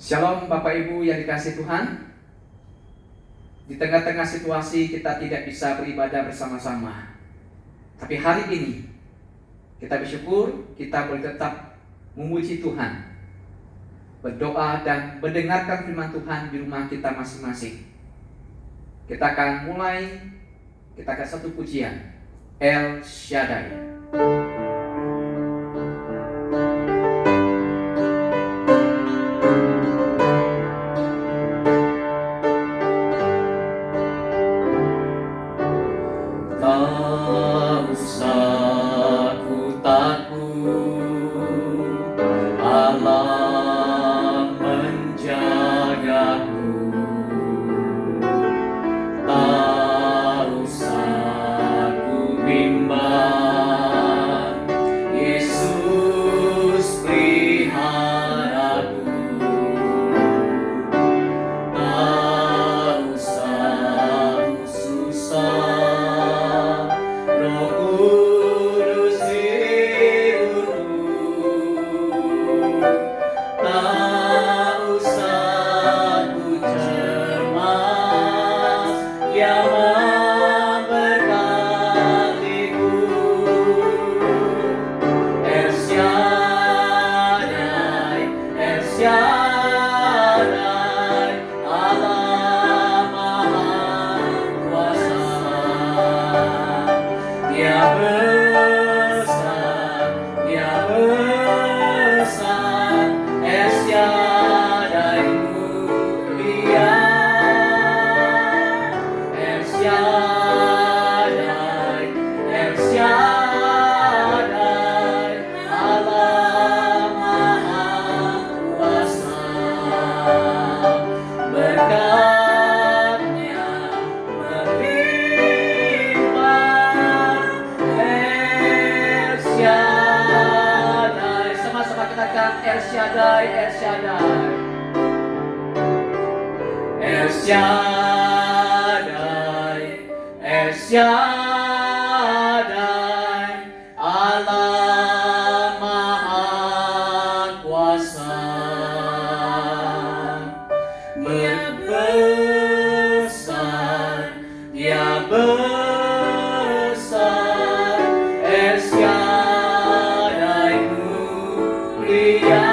Shalom Bapak Ibu yang dikasihi Tuhan. Di tengah-tengah situasi kita tidak bisa beribadah bersama-sama, tapi hari ini kita bersyukur kita boleh tetap memuji Tuhan, berdoa dan mendengarkan firman Tuhan di rumah kita masing-masing. Kita akan mulai, kita akan satu pujian, El Shaddai. Tak usah ku takut, Allah menjagaku. Tak usah ku bimbang, Yesus peliharaku. Tak usah ku susah, El Shaddai, El Shaddai, El Shaddai, El Shaddai, Allah Maha Kuasa. Dia besar, Dia besar, El Shaddai mulia.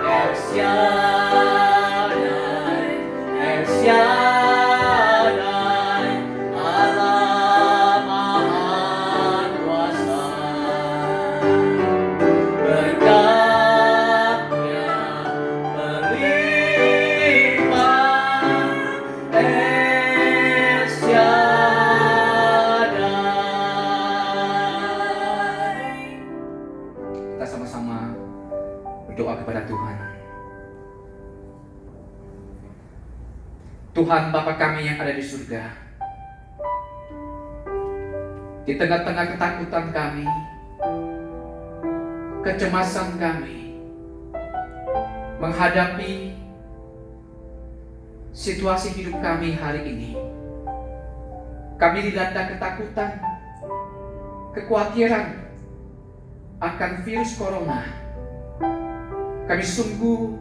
El Shaddai, El Shaddai, Allah Maha Kuasa. Berkatnya berlimpah, El Shaddai. Kita sama-sama berdoa kepada Tuhan. Tuhan Bapa kami yang ada di surga, di tengah-tengah ketakutan kami, kecemasan kami, menghadapi situasi hidup kami hari ini, kami dilanda ketakutan, kekhawatiran akan virus corona. Kami sungguh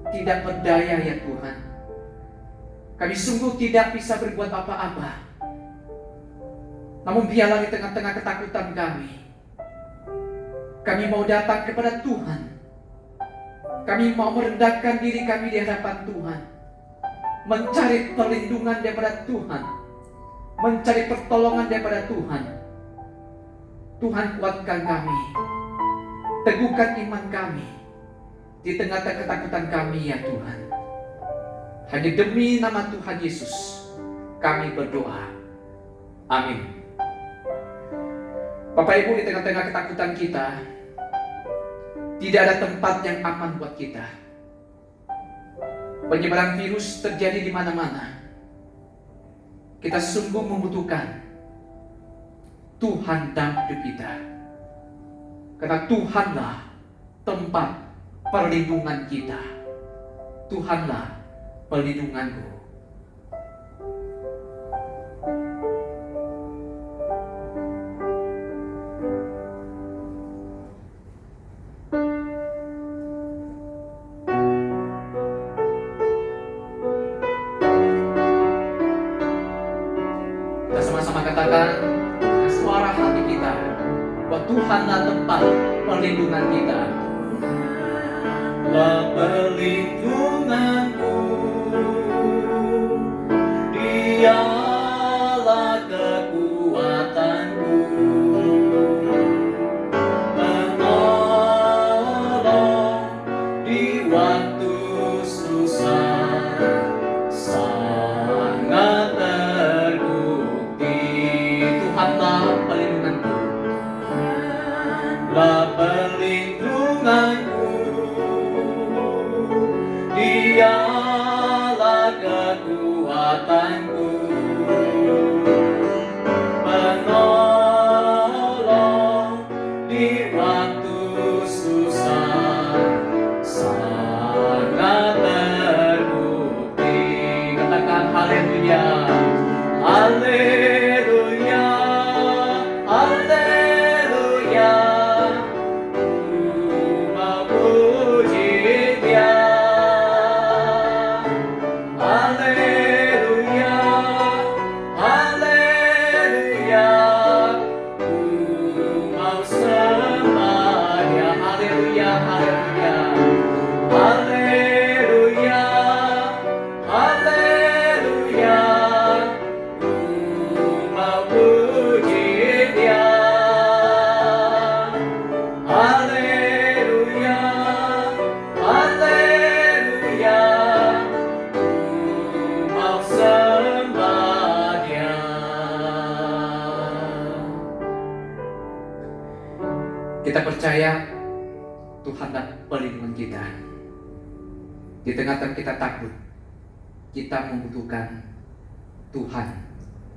tidak berdaya ya Tuhan. Kami sungguh tidak bisa berbuat apa-apa. Namun biarlah di tengah-tengah ketakutan kami mau datang kepada Tuhan. Kami mau merendahkan diri kami di hadapan Tuhan, mencari perlindungan daripada Tuhan, mencari pertolongan daripada Tuhan. Tuhan kuatkan kami, teguhkan iman kami di tengah-tengah ketakutan kami ya Tuhan. Hanya demi nama Tuhan Yesus kami berdoa. Amin. Bapak Ibu, di tengah-tengah ketakutan kita, tidak ada tempat yang aman buat kita. Penyebaran virus terjadi di mana-mana. Kita sungguh membutuhkan Tuhan dalam hidup kita, karena Tuhanlah tempat perlindungan kita. Tuhanlah perlindunganku. perlindungan kita. Lah perlindunganku, Dialah kekuatanku, penolong di waktu susah, sangat terbukti. Tuhanlah perlindunganku. Lah perlindunganku, Dialah kekuatanku, penolong di waktu susah, sangat terbukti. Katakan haleluya. Haleluya, haleluya, memuji Dia. Haleluya, haleluya, ku mau sembah Dia. Haleluya, haleluya. Haleluya, haleluya, ku mau puji Dia. Haleluya, haleluya, ku mau sembah Dia. Kita percaya Tuhanlah perlindungan kita. Di tengah-tengah kita takut, kita membutuhkan Tuhan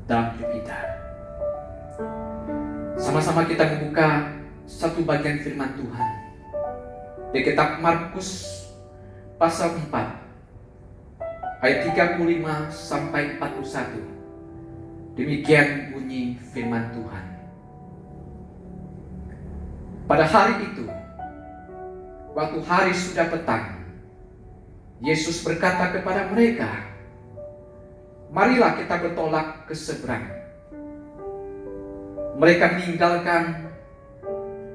dalam hidup kita. Sama-sama kita membuka satu bagian firman Tuhan di kitab Markus pasal 4 ayat 35 sampai 41. Demikian bunyi firman Tuhan. Pada hari itu, waktu hari sudah petang, Yesus berkata kepada mereka, "Marilah kita bertolak ke seberang." Mereka meninggalkan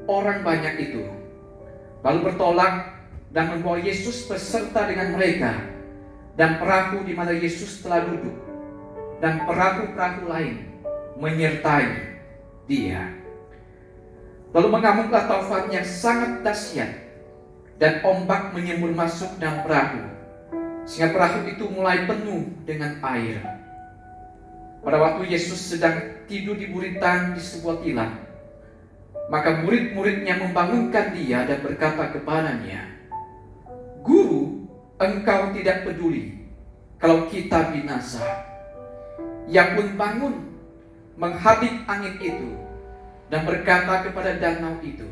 orang banyak itu, lalu bertolak dan membawa Yesus beserta dengan mereka dan perahu di mana Yesus telah duduk, dan perahu-perahu lain menyertai Dia. Lalu mengamuklah taufan yang sangat dahsyat, dan ombak menyembur masuk dalam perahu, sehingga perahu itu mulai penuh dengan air. Pada waktu Yesus sedang tidur di buritan di sebuah tilam, maka murid-muridnya membangunkan Dia dan berkata kepadanya, "Guru, engkau tidak peduli kalau kita binasa." Ia pun bangun, menghadap angin itu, dan berkata kepada danau itu,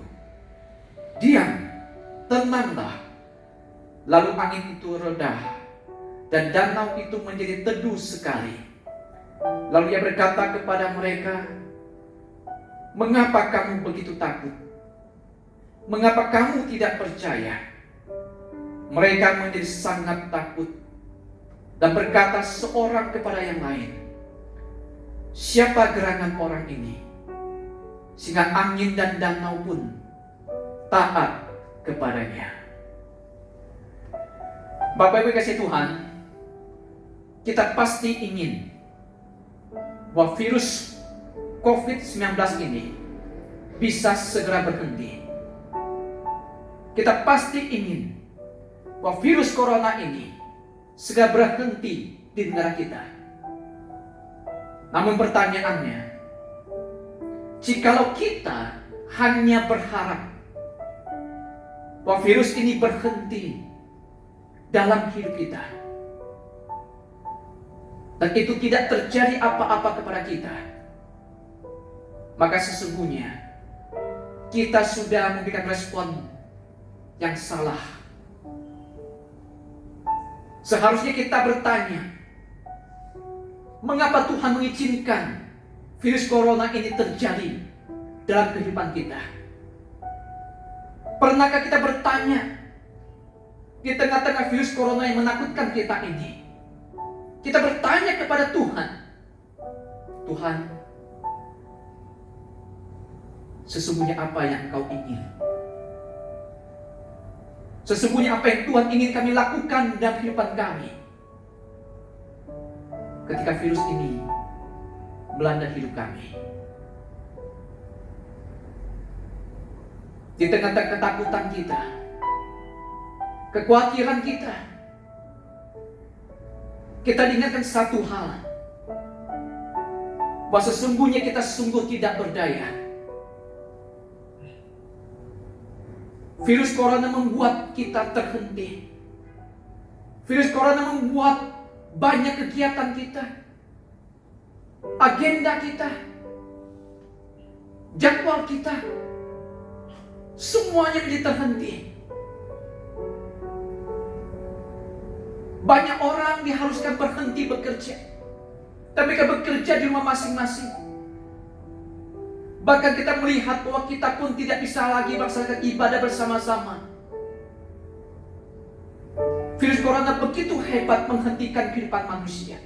"Diam, tenanglah." Lalu angin itu reda, dan danau itu menjadi teduh sekali. Lalu Ia berkata kepada mereka, "Mengapa kamu begitu takut? Mengapa kamu tidak percaya?" Mereka menjadi sangat takut dan berkata seorang kepada yang lain, "Siapa gerangan orang ini, sehingga angin dan danau pun taat kepadanya?" Bapak Ibu kasih Tuhan, kita pasti ingin bahwa virus COVID-19 ini bisa segera berhenti. Kita pasti ingin bahwa virus corona ini segera berhenti di negara kita. Namun pertanyaannya, jikalau kita hanya berharap bahwa virus ini berhenti dalam hidup kita, dan itu tidak terjadi apa-apa kepada kita, maka sesungguhnya kita sudah memberikan respon yang salah. Seharusnya kita bertanya, mengapa Tuhan mengizinkan virus corona ini terjadi dalam kehidupan kita? Pernahkah kita bertanya, di tengah-tengah virus corona yang menakutkan kita ini, kita bertanya kepada Tuhan, "Tuhan, sesungguhnya apa yang Engkau ingin Sesungguhnya apa yang Tuhan ingin kami lakukan dalam kehidupan kami ketika virus ini melanda hidup kami. Di tengah-tengah ketakutan kita, kekhawatiran kita, kita diingatkan satu hal, bahwa sesungguhnya kita sungguh tidak berdaya. Virus corona membuat kita terhenti. Virus corona membuat banyak kegiatan kita, agenda kita, jadwal kita, semuanya menjadi terhenti. Banyak orang diharuskan berhenti bekerja, tapi mereka bekerja di rumah masing-masing. Bahkan kita melihat bahwa kita pun tidak bisa lagi melaksanakan ibadah bersama-sama. Virus corona begitu hebat menghentikan kehidupan manusia.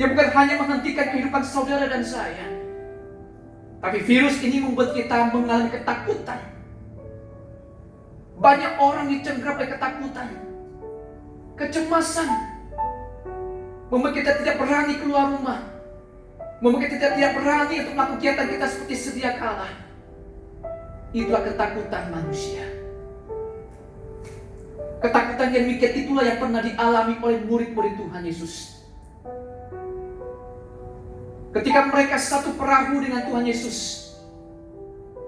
Dia bukan hanya menghentikan kehidupan saudara dan saya, tapi virus ini membuat kita mengalami ketakutan. Banyak orang dicengkram oleh ketakutan, kecemasan, membuat kita tidak berani keluar rumah, membuat kita tidak berani untuk melakukan kegiatan kita seperti sedia kala. Itulah ketakutan manusia. Ketakutan yang demikian itulah yang pernah dialami oleh murid-murid Tuhan Yesus. Ketika mereka satu perahu dengan Tuhan Yesus,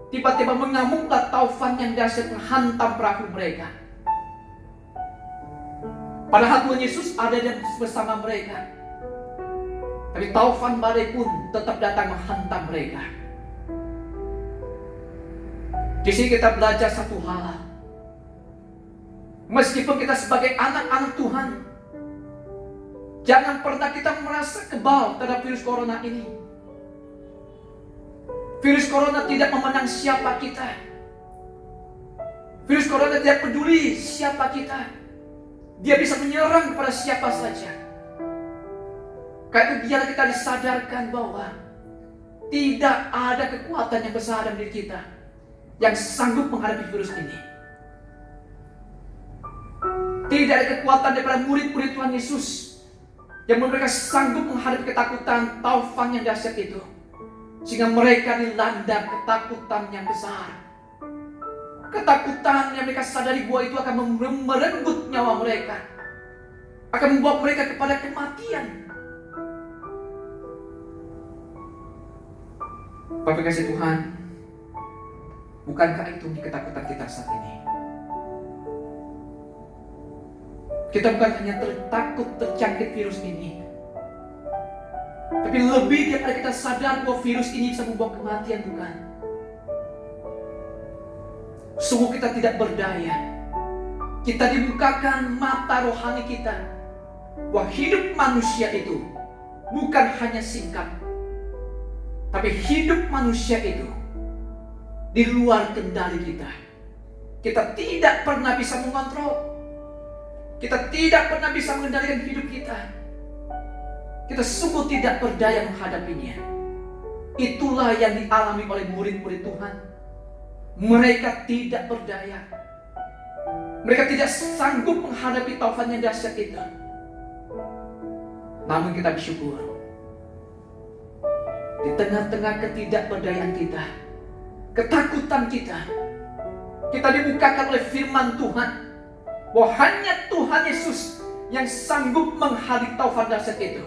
tiba-tiba mengamuklah taufan yang dahsyat menghantam perahu mereka. Padahal Tuhan Yesus ada bersama mereka, tapi taufan badai pun tetap datang menghantam mereka. Di sini kita belajar satu hal. Meskipun kita sebagai anak-anak Tuhan, jangan pernah kita merasa kebal terhadap virus corona ini. Virus corona tidak memandang siapa kita. Virus corona tidak peduli siapa kita. Dia bisa menyerang kepada siapa saja. Karena itu biar kita disadarkan bahwa tidak ada kekuatan yang besar dalam diri kita yang sanggup menghadapi virus ini. Tidak ada kekuatan daripada murid-murid Tuhan Yesus yang mereka sanggup menghadapi ketakutan taufan yang dahsyat itu, sehingga mereka dilanda ketakutan yang besar. Ketakutan yang mereka sadari bahwa itu akan merenggut nyawa mereka, akan membawa mereka kepada kematian. Bapak kasih Tuhan, bukankah itu ketakutan kita saat ini? Kita bukan hanya takut terjangkit virus ini, tapi lebih daripada kita sadar bahwa virus ini bisa membawa kematian, bukan? Sungguh kita tidak berdaya. Kita dibukakan mata rohani kita bahwa hidup manusia itu bukan hanya singkat, tapi hidup manusia itu di luar kendali kita. Kita tidak pernah bisa mengontrol. Kita tidak pernah bisa mengendalikan hidup kita. Kita sungguh tidak berdaya menghadapinya. Itulah yang dialami oleh murid-murid Tuhan. Mereka tidak berdaya. Mereka tidak sanggup menghadapi taufan yang dahsyat itu. Namun kita bersyukur, di tengah-tengah ketidakberdayaan kita, ketakutan kita dibukakan oleh firman Tuhan bahwa hanya Tuhan Yesus yang sanggup menghadapi taufan dahsyat itu.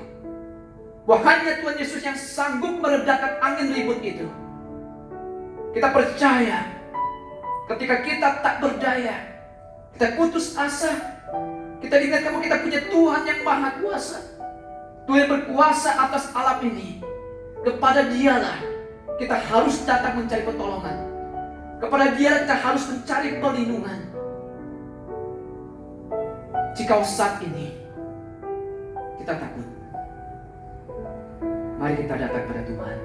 Bahwa hanya Tuhan Yesus yang sanggup meredakan angin ribut itu. Kita percaya ketika kita tak berdaya, kita putus asa, kita ingat bahwa kita punya Tuhan yang maha kuasa, Tuhan yang berkuasa atas alam ini. Kepada Dialah kita harus datang mencari pertolongan. Kepada Dia kita harus mencari perlindungan. Jika saat ini kita takut, mari kita datang pada Tuhan.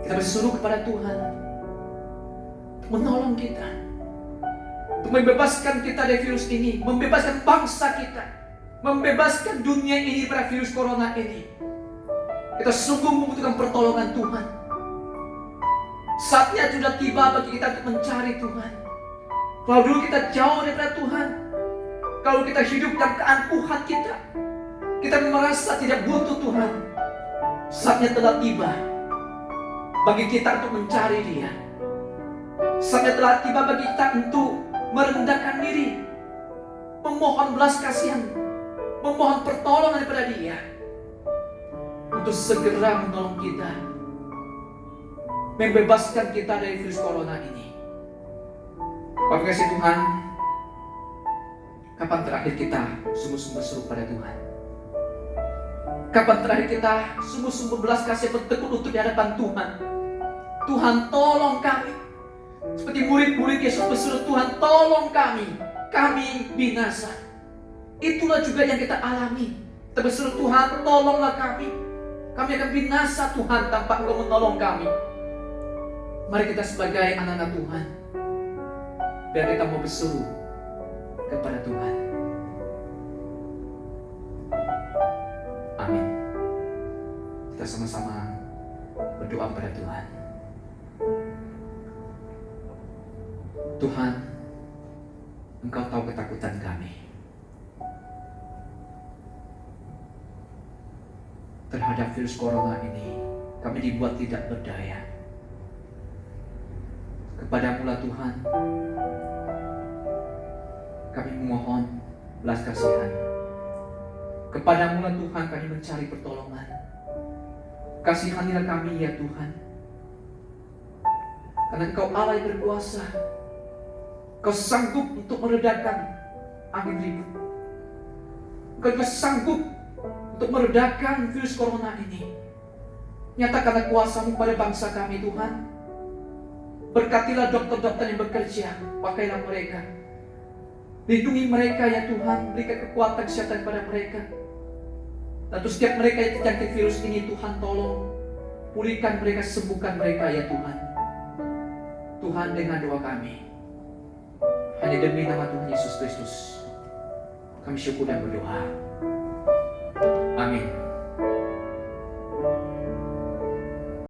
Kita berseru kepada Tuhan untuk menolong kita, untuk membebaskan kita dari virus ini, membebaskan bangsa kita, membebaskan dunia ini dari virus corona ini. Kita sungguh membutuhkan pertolongan Tuhan. Saatnya sudah tiba bagi kita untuk mencari Tuhan. Kalau dulu kita jauh daripada Tuhan, kalau kita hidup dalam keangkuhan kita merasa tidak butuh Tuhan. Saatnya telah tiba bagi kita untuk mencari Dia. Saatnya telah tiba bagi kita untuk merendahkan diri, memohon belas kasihan, memohon pertolongan daripada Dia, untuk segera menolong kita, membebaskan kita dari virus corona ini. Bapak kasih Tuhan, kapan terakhir kita sungguh-sungguh berseru pada Tuhan? Kapan terakhir kita sungguh-sungguh belas kasih bertekun untuk di hadapan Tuhan? Tuhan, tolong kami. Seperti murid-murid Yesus berseru, Tuhan tolong kami binasa. Itulah juga yang kita alami. Kita berseru, Tuhan tolonglah kami akan binasa Tuhan tanpa Engkau menolong kami. Mari kita sebagai anak-anak Tuhan, biar kita mau berseru kepada Tuhan. Amin. Kita sama-sama berdoa kepada Tuhan. Tuhan, Engkau tahu ketakutan kami terhadap virus corona ini. Kami dibuat tidak berdaya. Kepadamu-lah Tuhan, kami memohon belas kasihan. Kepadamu-lah Tuhan kami mencari pertolongan. Kasihanilah kami ya Tuhan, karena Engkau Allah yang berkuasa. Engkau sanggup untuk meredakan angin ribut. Engkau juga sanggup untuk meredakan virus corona ini. Nyatakanlah kuasa-Mu pada bangsa kami Tuhan. Berkatilah dokter-dokter yang bekerja, pakailah mereka. Lindungi mereka ya Tuhan, berikan kekuatan kesehatan kepada mereka. Dan setiap mereka yang terjangkit virus ini Tuhan tolong, pulihkan mereka, sembuhkan mereka ya Tuhan. Tuhan, dengan doa kami, hanya demi nama Tuhan Yesus Kristus, kami syukur dan berdoa. Amin.